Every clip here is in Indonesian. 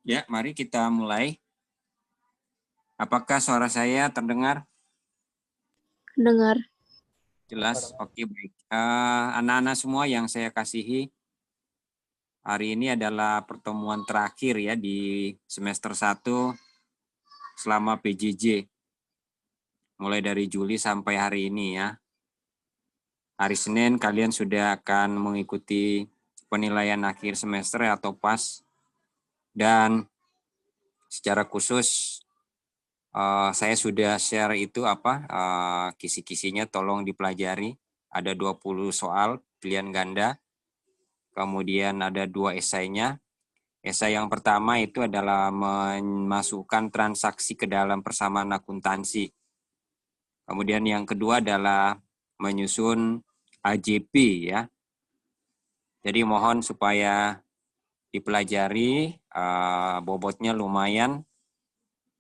Ya, mari kita mulai. Apakah suara saya terdengar? Dengar. Jelas? Oke, baik. Anak-anak semua yang saya kasihi, hari ini adalah pertemuan terakhir ya di semester 1 selama PJJ. Mulai dari Juli sampai hari ini ya. Hari Senin kalian sudah akan mengikuti penilaian akhir semester atau PAS. Dan secara khusus saya sudah share itu kisi-kisinya, tolong dipelajari. Ada 20 soal pilihan ganda. Kemudian ada 2 esainya. Esai yang pertama itu adalah memasukkan transaksi ke dalam persamaan akuntansi. Kemudian yang kedua adalah menyusun AJP ya. Jadi mohon supaya dipelajari, bobotnya lumayan.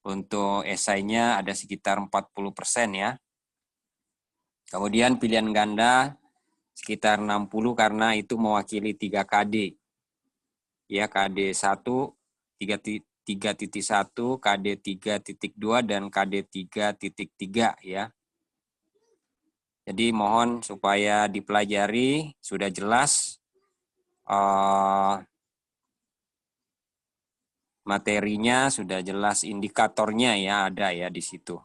Untuk esainya ada sekitar 40% ya. Kemudian pilihan ganda sekitar 60 karena itu mewakili 3 KD. Ya, KD 1, 3.1, KD 3.2, dan KD 3.3 ya. Jadi mohon supaya dipelajari, sudah jelas materinya, sudah jelas indikatornya ya, ada ya di situ.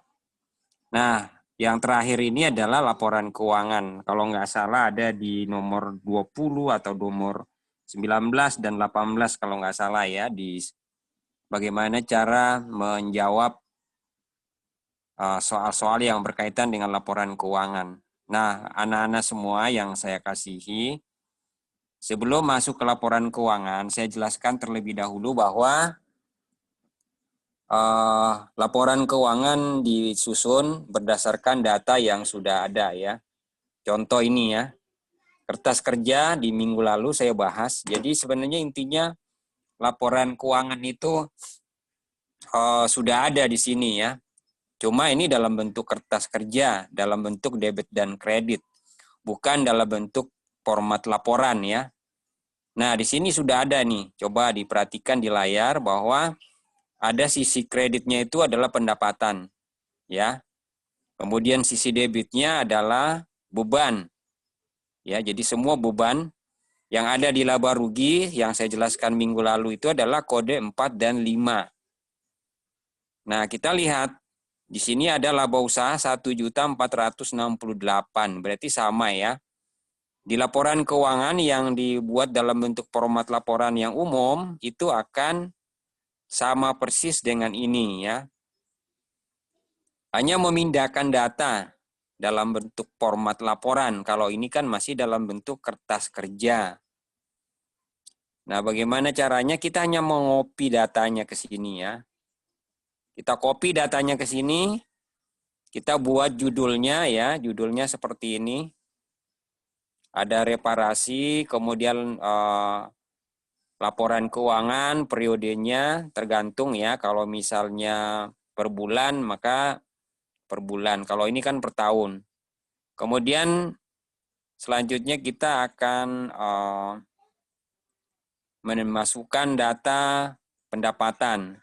Nah, yang terakhir ini adalah laporan keuangan. Kalau nggak salah ada di nomor 20 atau nomor 19 dan 18 kalau nggak salah ya, di bagaimana cara menjawab soal-soal yang berkaitan dengan laporan keuangan. Nah, anak-anak semua yang saya kasihi, sebelum masuk ke laporan keuangan, saya jelaskan terlebih dahulu bahwa laporan keuangan disusun berdasarkan data yang sudah ada ya. Contoh ini ya, kertas kerja di minggu lalu saya bahas. Jadi sebenarnya intinya laporan keuangan itu sudah ada di sini ya. Cuma ini dalam bentuk kertas kerja, dalam bentuk debit dan kredit, bukan dalam bentuk format laporan ya. Nah, di sini sudah ada nih. Coba diperhatikan di layar bahwa ada sisi kreditnya itu adalah pendapatan ya. Kemudian sisi debitnya adalah beban. Ya, jadi semua beban yang ada di laba rugi yang saya jelaskan minggu lalu itu adalah kode 4 dan 5. Nah, kita lihat di sini ada laba usaha 1.468, berarti sama ya. Di laporan keuangan yang dibuat dalam bentuk format laporan yang umum itu akan sama persis dengan ini ya. Hanya memindahkan data dalam bentuk format laporan. Kalau ini kan masih dalam bentuk kertas kerja. Nah, bagaimana caranya? Kita hanya mengopi datanya ke sini ya. Kita copy datanya ke sini, kita buat judulnya ya, judulnya seperti ini. Ada reparasi, kemudian laporan keuangan, periodenya tergantung ya. Kalau misalnya per bulan, maka per bulan. Kalau ini kan per tahun. Kemudian selanjutnya kita akan memasukkan data pendapatan.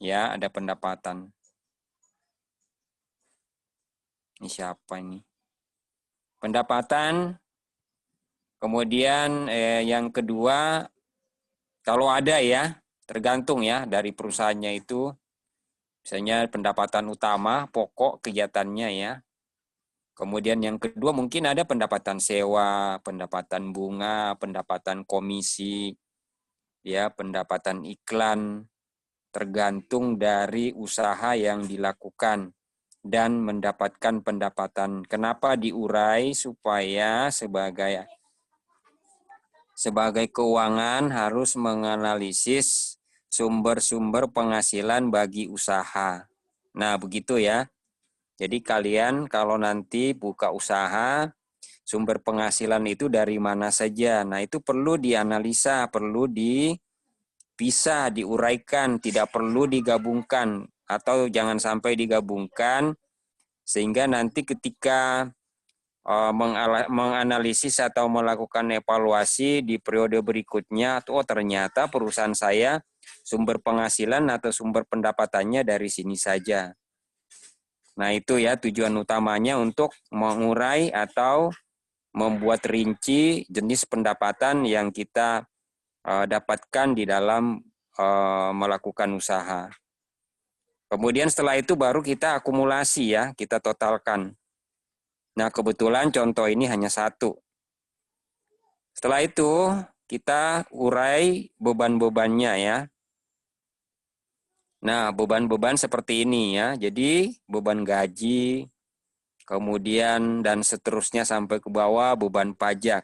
Ya, ada pendapatan. Ini siapa ini? Pendapatan. Kemudian yang kedua, kalau ada ya, tergantung ya dari perusahaannya itu. Misalnya pendapatan utama, pokok kegiatannya ya. Kemudian yang kedua mungkin ada pendapatan sewa, pendapatan bunga, pendapatan komisi, ya, pendapatan iklan, tergantung dari usaha yang dilakukan dan mendapatkan pendapatan. Kenapa diurai? Supaya sebagai keuangan harus menganalisis sumber-sumber penghasilan bagi usaha. Nah, begitu ya. Jadi kalian kalau nanti buka usaha, sumber penghasilan itu dari mana saja. Nah, itu perlu dianalisa, perlu dipisah, diuraikan, tidak perlu digabungkan atau jangan sampai digabungkan sehingga nanti ketika menganalisis atau melakukan evaluasi di periode berikutnya, oh ternyata perusahaan saya sumber penghasilan atau sumber pendapatannya dari sini saja. Nah itu ya tujuan utamanya untuk mengurai atau membuat rinci jenis pendapatan yang kita dapatkan di dalam melakukan usaha. Kemudian setelah itu baru kita akumulasi ya, kita totalkan. Nah kebetulan contoh ini hanya satu. Setelah itu kita urai beban-bebannya ya. Nah beban-beban seperti ini ya. Jadi beban gaji, kemudian dan seterusnya sampai ke bawah beban pajak.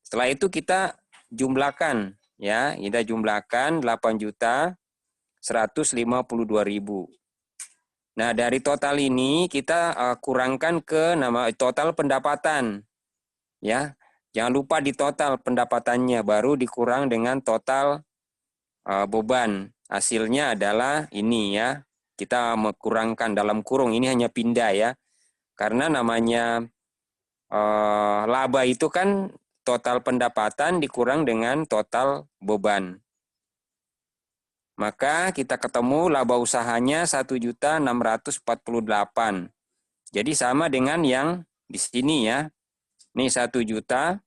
Setelah itu kita jumlahkan ya, kita jumlahkan 8.152.000. Nah, dari total ini kita kurangkan ke nama total pendapatan. Ya. Jangan lupa di total pendapatannya baru dikurang dengan total beban. Hasilnya adalah ini ya. Kita kurangkan dalam kurung, ini hanya pindah ya. Karena namanya laba itu kan total pendapatan dikurang dengan total beban. Maka kita ketemu laba usahanya 1.648. Jadi sama dengan yang di sini ya. Ini 1.648.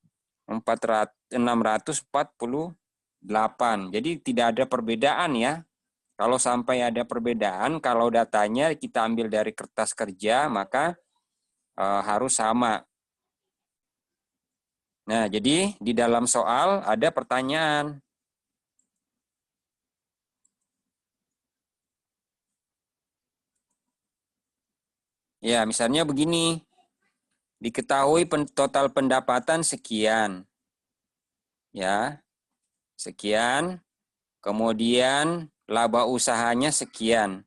Jadi tidak ada perbedaan ya. Kalau sampai ada perbedaan, kalau datanya kita ambil dari kertas kerja, maka harus sama. Nah, jadi di dalam soal ada pertanyaan. Ya, misalnya begini. Diketahui total pendapatan sekian. Ya. Sekian. Kemudian laba usahanya sekian.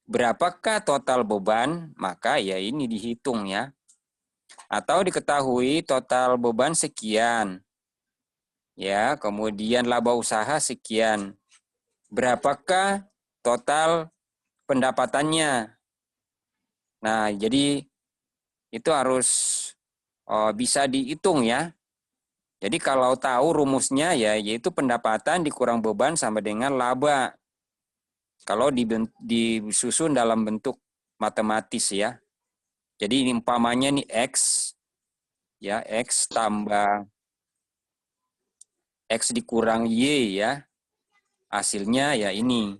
Berapakah total beban? Maka ya ini dihitung ya. Atau diketahui total beban sekian. Ya, kemudian laba usaha sekian. Berapakah total pendapatannya? Nah, jadi itu harus bisa dihitung ya. Jadi kalau tahu rumusnya ya yaitu pendapatan dikurang beban sama dengan laba. Kalau disusun dalam bentuk matematis ya. Jadi ini umpamanya nih X ya, X tambah X dikurang Y ya. Hasilnya ya ini.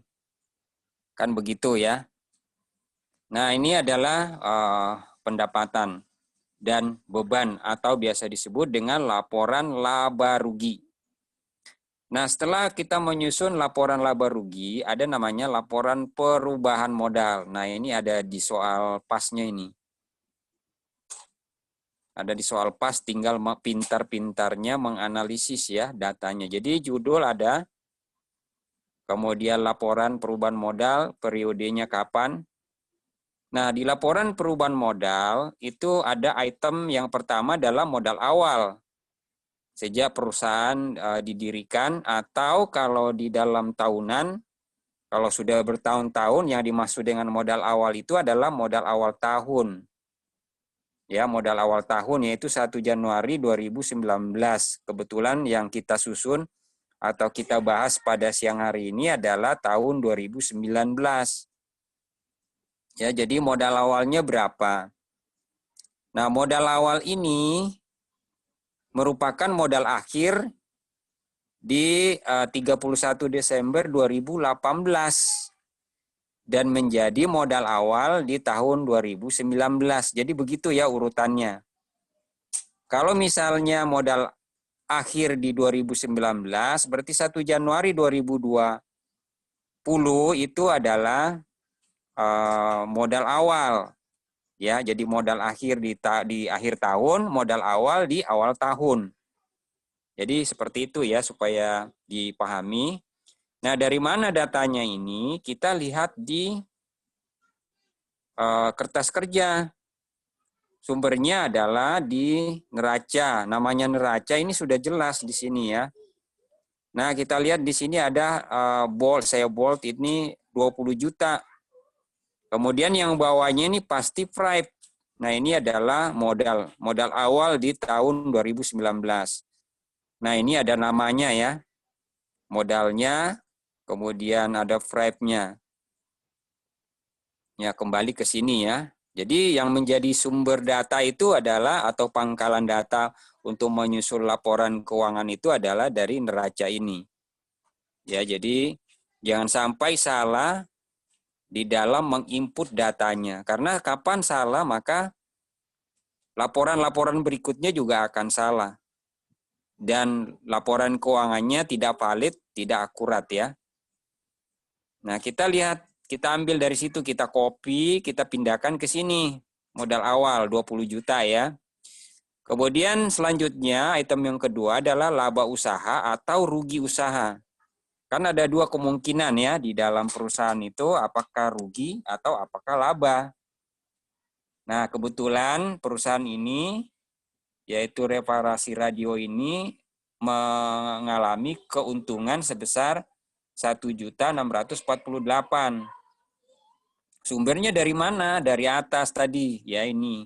Kan begitu ya. Nah, ini adalah pendapatan dan beban atau biasa disebut dengan laporan laba rugi. Nah, setelah kita menyusun laporan laba rugi, ada namanya laporan perubahan modal. Nah, ini ada di soal pasnya ini. Ada di soal pas, tinggal pintar-pintarnya menganalisis ya datanya. Jadi judul ada, kemudian laporan perubahan modal, periodenya kapan. Nah, di laporan perubahan modal itu ada item yang pertama adalah modal awal. Sejak perusahaan didirikan atau kalau di dalam tahunan, kalau sudah bertahun-tahun yang dimaksud dengan modal awal itu adalah modal awal tahun. Ya, modal awal tahun yaitu 1 Januari 2019. Kebetulan yang kita susun atau kita bahas pada siang hari ini adalah tahun 2019. Ya, jadi modal awalnya berapa? Nah, modal awal ini merupakan modal akhir di 31 Desember 2018 dan menjadi modal awal di tahun 2019. Jadi begitu ya urutannya. Kalau misalnya modal akhir di 2019 berarti 1 Januari 2020 itu adalah modal awal. Ya, jadi modal akhir di akhir tahun, modal awal di awal tahun. Jadi seperti itu ya supaya dipahami. Nah, dari mana datanya ini? Kita lihat di kertas kerja. Sumbernya adalah di neraca. Namanya neraca ini sudah jelas di sini ya. Nah, kita lihat di sini ada bold, saya bold ini 20 juta. Kemudian yang bawahnya ini pasti Pride. Nah, ini adalah modal awal di tahun 2019. Nah, ini ada namanya ya. Modalnya, kemudian ada frame-nya. Ya, kembali ke sini ya. Jadi yang menjadi sumber data itu adalah atau pangkalan data untuk menyusun laporan keuangan itu adalah dari neraca ini. Ya, jadi jangan sampai salah di dalam menginput datanya. Karena kapan salah maka laporan-laporan berikutnya juga akan salah. Dan laporan keuangannya tidak valid, tidak akurat ya. Nah, kita lihat, kita ambil dari situ, kita copy, kita pindahkan ke sini. Modal awal 20 juta ya. Kemudian selanjutnya item yang kedua adalah laba usaha atau rugi usaha. Kan ada dua kemungkinan ya di dalam perusahaan itu, apakah rugi atau apakah laba. Nah, kebetulan perusahaan ini, yaitu Reparasi Radio ini, mengalami keuntungan sebesar 1.648. Sumbernya dari mana? Dari atas tadi, ya ini.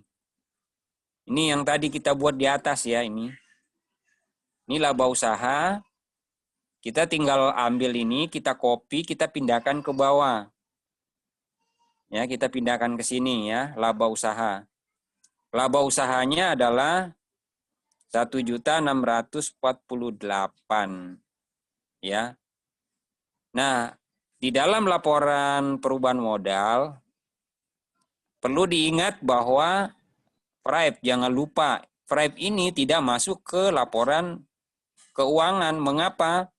Ini yang tadi kita buat di atas ya ini. Ini laba usaha. Kita tinggal ambil ini, kita copy, kita pindahkan ke bawah. Ya, kita pindahkan ke sini ya, laba usaha. Laba usahanya adalah 1.648 ya. Nah, di dalam laporan perubahan modal perlu diingat bahwa Frame, jangan lupa Frame ini tidak masuk ke laporan keuangan. Mengapa?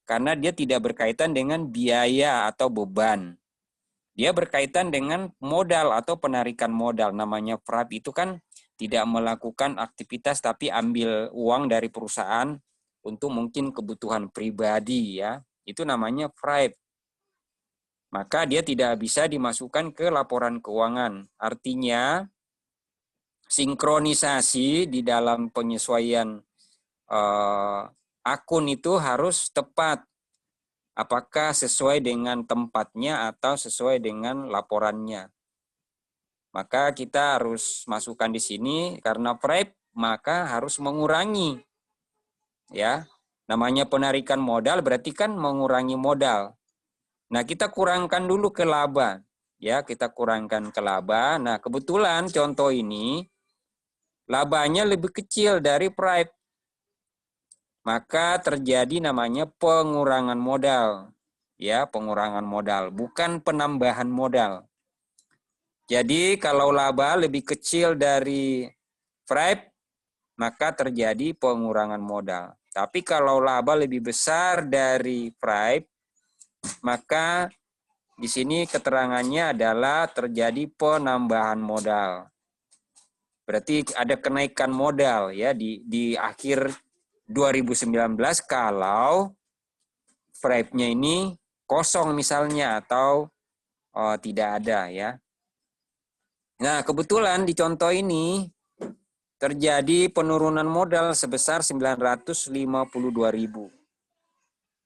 Karena dia tidak berkaitan dengan biaya atau beban. Dia berkaitan dengan modal atau penarikan modal. Namanya Frame itu kan tidak melakukan aktivitas tapi ambil uang dari perusahaan untuk mungkin kebutuhan pribadi ya. Itu namanya Frame. Maka dia tidak bisa dimasukkan ke laporan keuangan. Artinya sinkronisasi di dalam penyesuaian akun itu harus tepat. Apakah sesuai dengan tempatnya atau sesuai dengan laporannya. Maka kita harus masukkan di sini karena Frame maka harus mengurangi. Ya, namanya penarikan modal berarti kan mengurangi modal. Nah, kita kurangkan dulu ke laba. Ya, kita kurangkan ke laba. Nah, kebetulan contoh ini labanya lebih kecil dari Frame. Maka terjadi namanya pengurangan modal. Ya, pengurangan modal, bukan penambahan modal. Jadi kalau laba lebih kecil dari Frame, maka terjadi pengurangan modal. Tapi kalau laba lebih besar dari Frame, maka di sini keterangannya adalah terjadi penambahan modal. Berarti ada kenaikan modal ya di akhir 2019 kalau Frame-nya ini kosong misalnya atau tidak ada ya. Nah, kebetulan di contoh ini terjadi penurunan modal sebesar 952.000.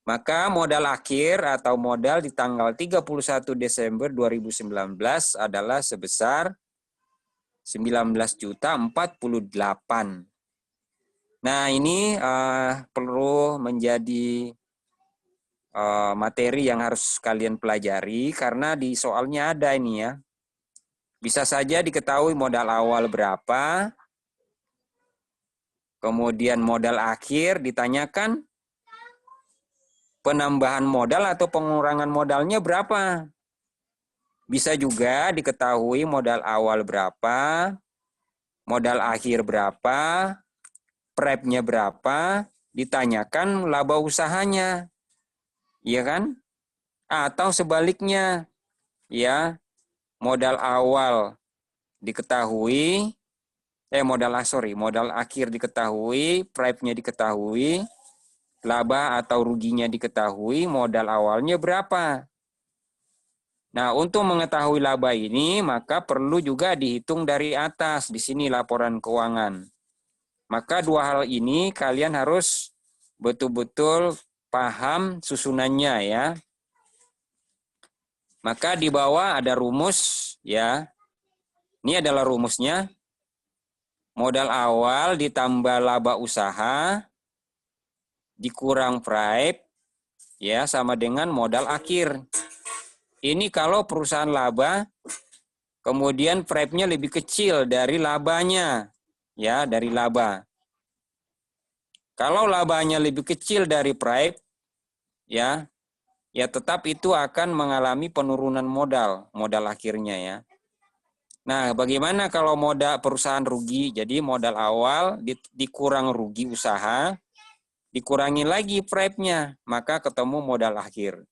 Maka modal akhir atau modal di tanggal 31 Desember 2019 adalah sebesar 19.048. Nah, ini perlu menjadi materi yang harus kalian pelajari karena di soalnya ada ini ya. Bisa saja diketahui modal awal berapa, kemudian modal akhir ditanyakan penambahan modal atau pengurangan modalnya berapa. Bisa juga diketahui modal awal berapa, modal akhir berapa, prep-nya berapa, ditanyakan laba usahanya. Iya kan? Atau sebaliknya, ya, modal awal diketahui, modal akhir diketahui, prep-nya diketahui, laba atau ruginya diketahui, modal awalnya berapa. Nah, untuk mengetahui laba ini, maka perlu juga dihitung dari atas, di sini laporan keuangan. Maka dua hal ini kalian harus betul-betul paham susunannya ya. Maka di bawah ada rumus ya. Ini adalah rumusnya. Modal awal ditambah laba usaha dikurang price ya sama dengan modal akhir. Ini kalau perusahaan laba kemudian price-nya lebih kecil dari labanya ya, dari laba. Kalau labanya lebih kecil dari price ya, ya tetap itu akan mengalami penurunan modal akhirnya ya. Nah, bagaimana kalau modal perusahaan rugi? Jadi modal awal dikurang rugi usaha, dikurangi lagi price-nya, maka ketemu modal akhir.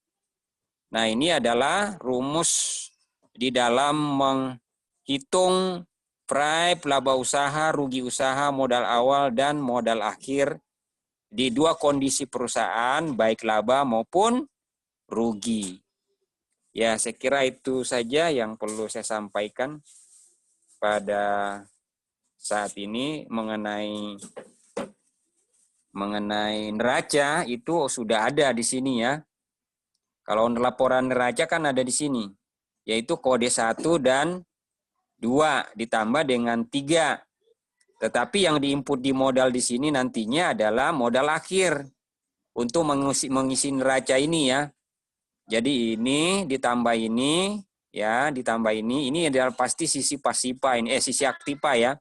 Nah, ini adalah rumus di dalam menghitung price, laba usaha, rugi usaha, modal awal, dan modal akhir di dua kondisi perusahaan, baik laba maupun rugi. Ya, saya kira itu saja yang perlu saya sampaikan pada saat ini mengenai neraca itu sudah ada di sini ya. Kalau laporan neraca kan ada di sini, yaitu kode 1 dan 2 ditambah dengan 3. Tetapi yang diinput di modal di sini nantinya adalah modal akhir untuk mengisi neraca ini ya. Jadi ini ditambah ini ya, ditambah ini adalah pasti sisi pasifa ini, sisi aktiva ya.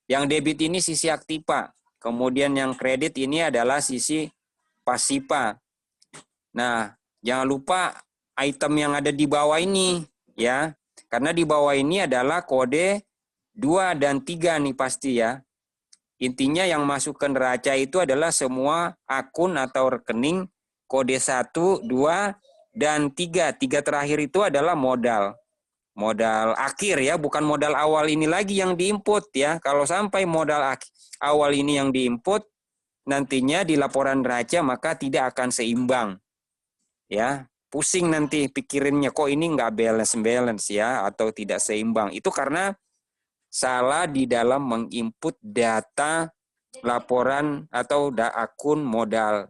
Yang debit ini sisi aktiva. Kemudian yang kredit ini adalah sisi pasifa. Nah, jangan lupa item yang ada di bawah ini ya. Karena di bawah ini adalah kode 2 dan 3 nih pasti ya. Intinya yang masuk ke neraca itu adalah semua akun atau rekening kode 1, 2, dan 3. 3 terakhir itu adalah modal. Modal akhir ya, bukan modal awal ini lagi yang diinput ya. Kalau sampai modal awal ini yang diinput, nantinya di laporan neraca maka tidak akan seimbang. Ya, pusing nanti pikirinnya kok ini nggak balance ya atau tidak seimbang. Itu karena salah di dalam menginput data laporan atau akun modal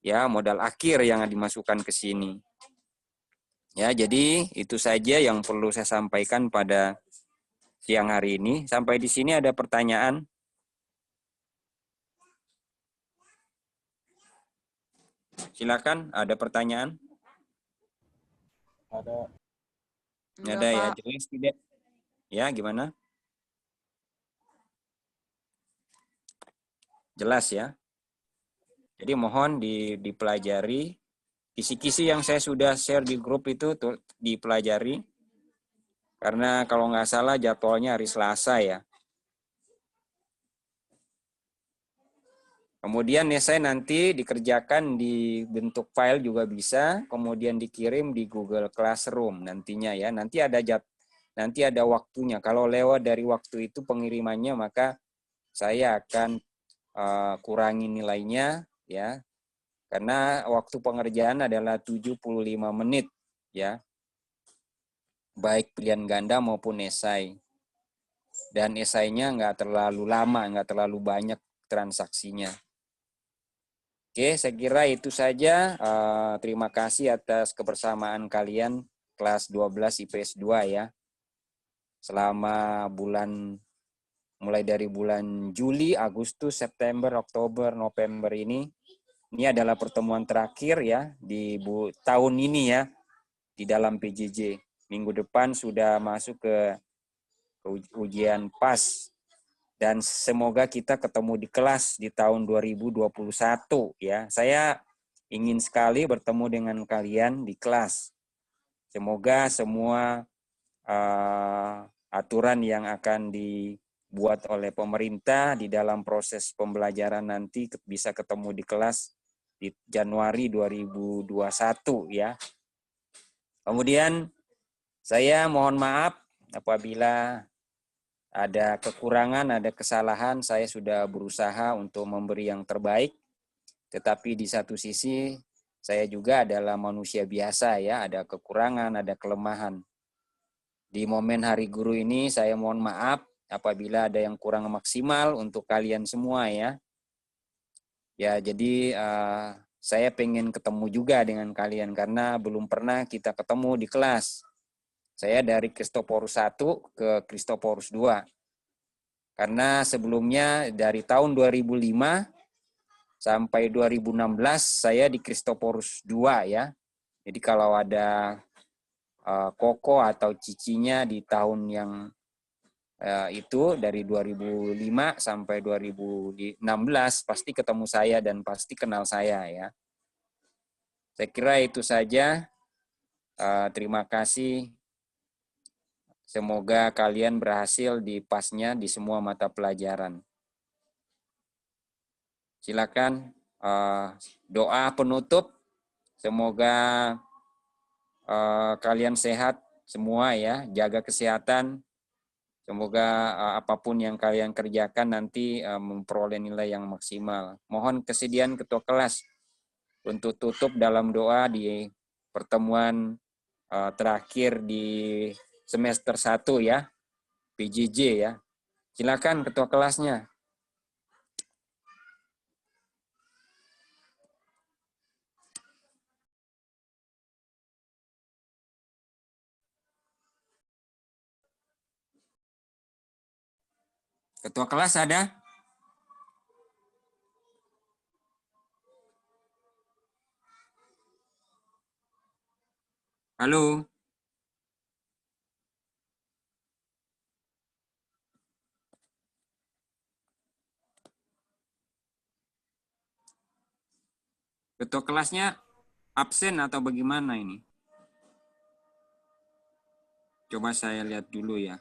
ya, modal akhir yang dimasukkan ke sini. Ya, jadi itu saja yang perlu saya sampaikan pada siang hari ini. Sampai di sini ada pertanyaan? Silakan, ada pertanyaan? Ada. Ada ya, Pak. jelas tidak? Ya, gimana? Jelas ya. Jadi mohon dipelajari. Kisi-kisi yang saya sudah share di grup itu dipelajari. Karena kalau nggak salah jadwalnya hari Selasa ya. Kemudian esai nanti dikerjakan di bentuk file juga bisa, kemudian dikirim di Google Classroom nantinya ya. Nanti ada waktunya. Kalau lewat dari waktu itu pengirimannya maka saya akan kurangi nilainya ya. Karena waktu pengerjaan adalah 75 menit ya. Baik pilihan ganda maupun esai. Dan esainya nggak terlalu lama, nggak terlalu banyak transaksinya. Oke, saya kira itu saja. Terima kasih atas kebersamaan kalian kelas 12 IPS 2 ya. Selama mulai dari bulan Juli, Agustus, September, Oktober, November ini adalah pertemuan terakhir ya di tahun ini ya di dalam PJJ. Minggu depan sudah masuk ke ujian PAS. Dan semoga kita ketemu di kelas di tahun 2021 ya. Saya ingin sekali bertemu dengan kalian di kelas. Semoga semua aturan yang akan dibuat oleh pemerintah di dalam proses pembelajaran nanti bisa ketemu di kelas di Januari 2021 ya. Kemudian saya mohon maaf apabila ada kekurangan, ada kesalahan, saya sudah berusaha untuk memberi yang terbaik. Tetapi di satu sisi, saya juga adalah manusia biasa ya, ada kekurangan, ada kelemahan. Di momen Hari Guru ini, saya mohon maaf apabila ada yang kurang maksimal untuk kalian semua ya. Ya, jadi saya pengen ketemu juga dengan kalian karena belum pernah kita ketemu di kelas. Saya dari Kristoporus 1 ke Kristoporus 2. Karena sebelumnya dari tahun 2005 sampai 2016 saya di Kristoporus 2 ya. Jadi kalau ada koko atau cicinya di tahun yang itu dari 2005 sampai 2016 pasti ketemu saya dan pasti kenal saya ya. Saya kira itu saja. Terima kasih. Semoga kalian berhasil di pasnya di semua mata pelajaran. Silakan doa penutup. Semoga kalian sehat semua ya, jaga kesehatan. Semoga apapun yang kalian kerjakan nanti memperoleh nilai yang maksimal. Mohon kesediaan ketua kelas untuk tutup dalam doa di pertemuan terakhir di semester 1 ya, PJJ ya. Silakan ketua kelasnya. Ketua kelas ada? Halo? Ketua kelasnya absen atau bagaimana ini? Coba saya lihat dulu ya.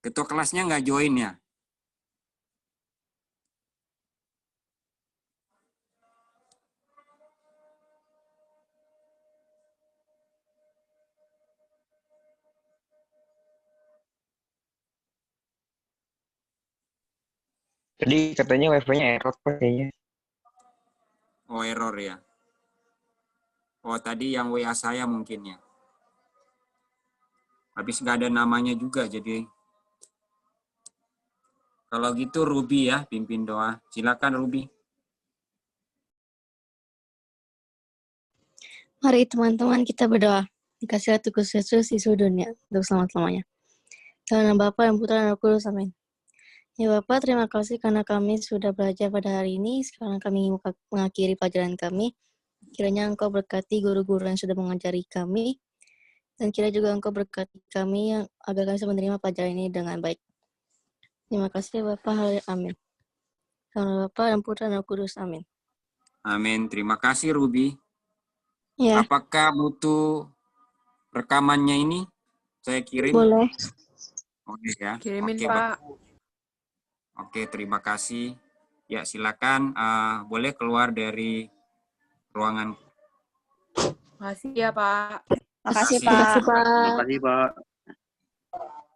Ketua kelasnya nggak join ya? Tadi katanya wifi-nya error Pak, kayaknya. Oh, error ya. Oh, tadi yang WA saya mungkin ya. Habis nggak ada namanya juga, jadi kalau gitu Ruby ya, pimpin doa. Silakan Ruby. Mari teman-teman kita berdoa. Dikasih Tuhan Yesus di seluruh dunia untuk selama-lamanya. Dalam nama Bapa dan Putra dan Roh Kudus, amin. Ya Bapak, terima kasih karena kami sudah belajar pada hari ini. Sekarang kami mengakhiri pelajaran kami. Kiranya Engkau berkati guru-guru yang sudah mengajari kami. Dan kiranya juga Engkau berkati kami yang agar kami bisa menerima pelajaran ini dengan baik. Terima kasih Bapak, amin. Dalam nama Bapa dan Putra dan Roh Kudus, amin. Amin. Terima kasih Ruby. Ya, Apakah butuh rekamannya ini? Saya kirim. boleh. Oke ya. Kirimin, Oke, Pak. Oke, terima kasih. Ya, silakan boleh keluar dari ruangan. Makasih ya, Pak. Makasih, Pak. Pak. Makasih, Pak.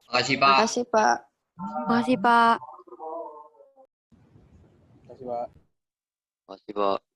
Makasih, Pak. Makasih, Pak. Makasih, Pak. Makasih, Pak. Makasih, Pak.